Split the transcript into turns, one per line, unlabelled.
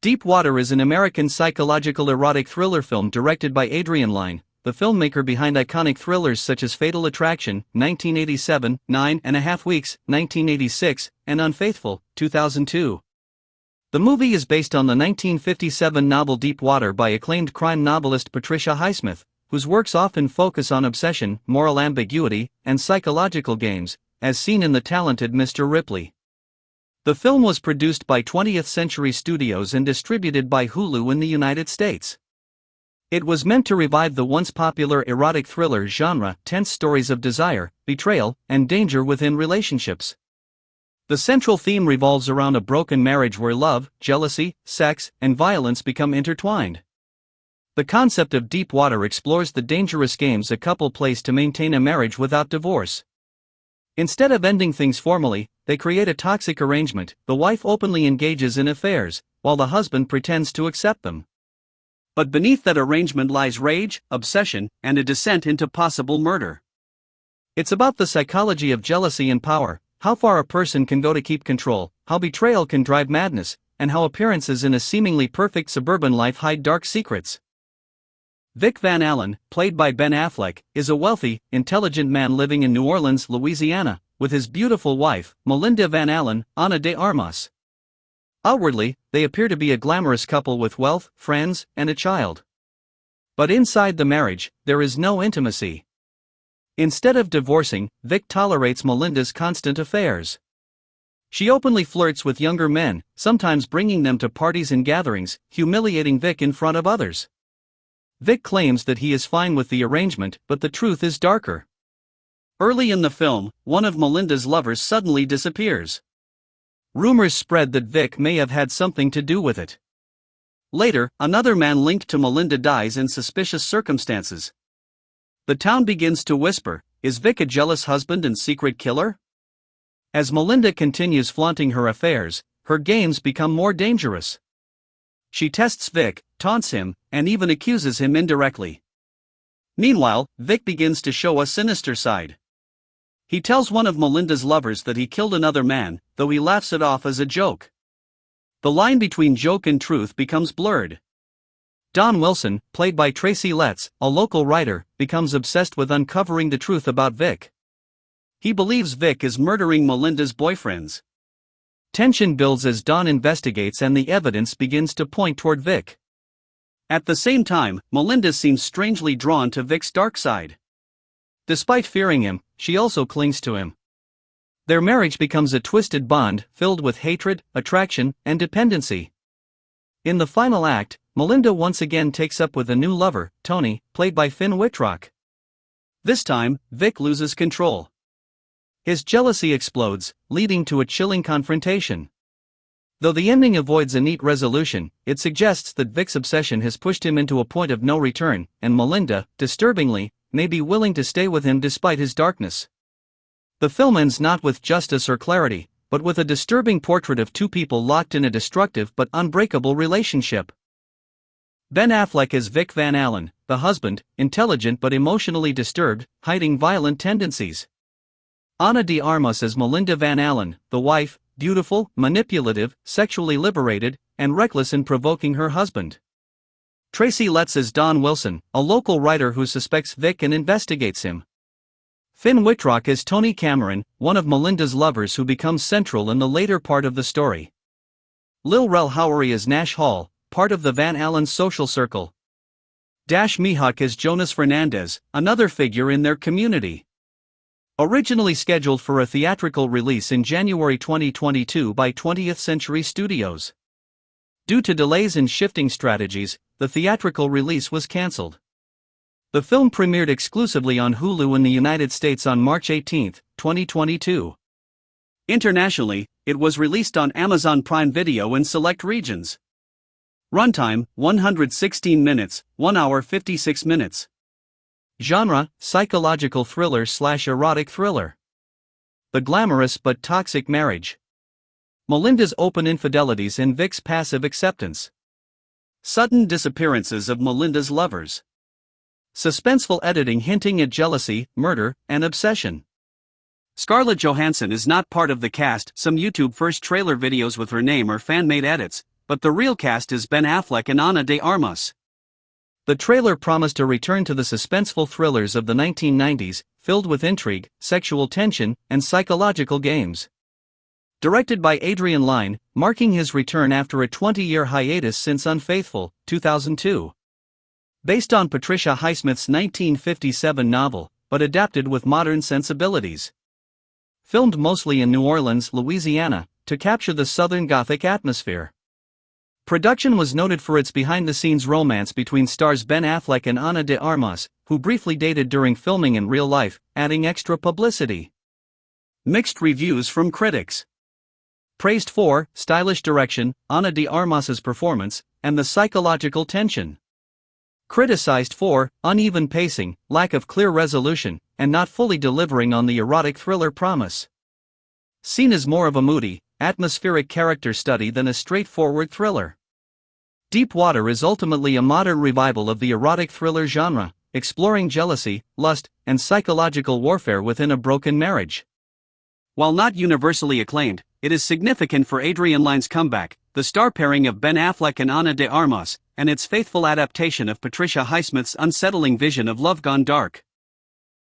Deep Water is an American psychological erotic thriller film directed by Adrian Lyne, the filmmaker behind iconic thrillers such as Fatal Attraction, 1987, 9.5 Weeks, 1986, and Unfaithful, 2002. The movie is based on the 1957 novel Deep Water by acclaimed crime novelist Patricia Highsmith, whose works often focus on obsession, moral ambiguity, and psychological games, as seen in The Talented Mr. Ripley. The film was produced by 20th Century Studios and distributed by Hulu in the United States. It was meant to revive the once popular erotic thriller genre, tense stories of desire, betrayal, and danger within relationships. The central theme revolves around a broken marriage where love, jealousy, sex, and violence become intertwined. The concept of Deep Water explores the dangerous games a couple plays to maintain a marriage without divorce. Instead of ending things formally, they create a toxic arrangement. The wife openly engages in affairs, while the husband pretends to accept them. But beneath that arrangement lies rage, obsession, and a descent into possible murder. It's about the psychology of jealousy and power, how far a person can go to keep control, how betrayal can drive madness, and how appearances in a seemingly perfect suburban life hide dark secrets. Vic Van Allen, played by Ben Affleck, is a wealthy, intelligent man living in New Orleans, Louisiana, with his beautiful wife, Melinda Van Allen, Ana de Armas. Outwardly, they appear to be a glamorous couple with wealth, friends, and a child. But inside the marriage, there is no intimacy. Instead of divorcing, Vic tolerates Melinda's constant affairs. She openly flirts with younger men, sometimes bringing them to parties and gatherings, humiliating Vic in front of others. Vic claims that he is fine with the arrangement, but the truth is darker. Early in the film, one of Melinda's lovers suddenly disappears. Rumors spread that Vic may have had something to do with it. Later, another man linked to Melinda dies in suspicious circumstances. The town begins to whisper, is Vic a jealous husband and secret killer? As Melinda continues flaunting her affairs, her games become more dangerous. She tests Vic, taunts him, and even accuses him indirectly. Meanwhile, Vic begins to show a sinister side. He tells one of Melinda's lovers that he killed another man, though he laughs it off as a joke. The line between joke and truth becomes blurred. Don Wilson, played by Tracy, a local writer, becomes obsessed with uncovering the truth about Vic. He believes Vic is murdering Melinda's boyfriends. Tension builds as Don investigates and the evidence begins to point toward Vic. At the same time, Melinda seems strangely drawn to Vic's dark side. Despite fearing him, she also clings to him. Their marriage becomes a twisted bond, filled with hatred, attraction, and dependency. In the final act, Melinda once again takes up with a new lover, Tony, played by Wittrock. This time, Vic loses control. His jealousy explodes, leading to a chilling confrontation. Though the ending avoids a neat resolution, it suggests that Vic's obsession has pushed him into a point of no return, and Melinda, disturbingly, may be willing to stay with him despite his darkness. The film ends not with justice or clarity, but with a disturbing portrait of two people locked in a destructive but unbreakable relationship. Ben Affleck as Vic Van Allen, the husband, intelligent but emotionally disturbed, hiding violent tendencies. Ana de Armas as Melinda Van Allen, the wife, beautiful, manipulative, sexually liberated, and reckless in provoking her husband. Tracy as Don Wilson, a local writer who suspects Vic and investigates him. Wittrock as Tony Cameron, one of Melinda's lovers who becomes central in the later part of the story. Lil Rel Howery as Nash Hall, part of the Van Allen social circle. Dash Mihawk as Jonas Fernandez, another figure in their community. Originally scheduled for a theatrical release in January 2022 by 20th Century Studios. Due to delays in shifting strategies, the theatrical release was cancelled. The film premiered exclusively on Hulu in the United States on March 18, 2022. Internationally, it was released on Amazon Prime Video in select regions. Runtime, 116 minutes, 1 hour 56 minutes. Genre, psychological thriller/erotic thriller. The glamorous but toxic marriage. Melinda's open infidelities and Vic's passive acceptance. Sudden disappearances of Melinda's lovers. Suspenseful editing hinting at jealousy, murder, and obsession. Scarlett Johansson is not part of the cast. Some YouTube first trailer videos with her name are fan-made edits,
but the real cast is Ben Affleck and Ana de Armas.
The trailer promised a return to the suspenseful thrillers of the 1990s, filled with intrigue, sexual tension, and psychological games. Directed by Adrian Lyne, marking his return after a 20-year hiatus since Unfaithful, 2002. Based on Patricia Highsmith's 1957 novel, but adapted with modern sensibilities. Filmed mostly in New Orleans, Louisiana, to capture the Southern Gothic atmosphere. Production was noted for its behind-the-scenes romance between stars Ben Affleck and Ana de Armas, who briefly dated during filming in real life, adding extra publicity. Mixed reviews from critics. Praised for stylish direction, Ana de Armas's performance, and the psychological tension. Criticized for uneven pacing, lack of clear resolution, and not fully delivering on the erotic thriller promise. Seen as more of a moody, atmospheric character study than a straightforward thriller. Deep Water is ultimately a modern revival of the erotic thriller genre, exploring jealousy, lust, and psychological warfare within a broken marriage.
While not universally acclaimed, it is significant for Adrian Lyne's comeback, the star pairing of Ben Affleck and Ana de Armas, and its faithful adaptation of Patricia Highsmith's unsettling vision of love gone dark.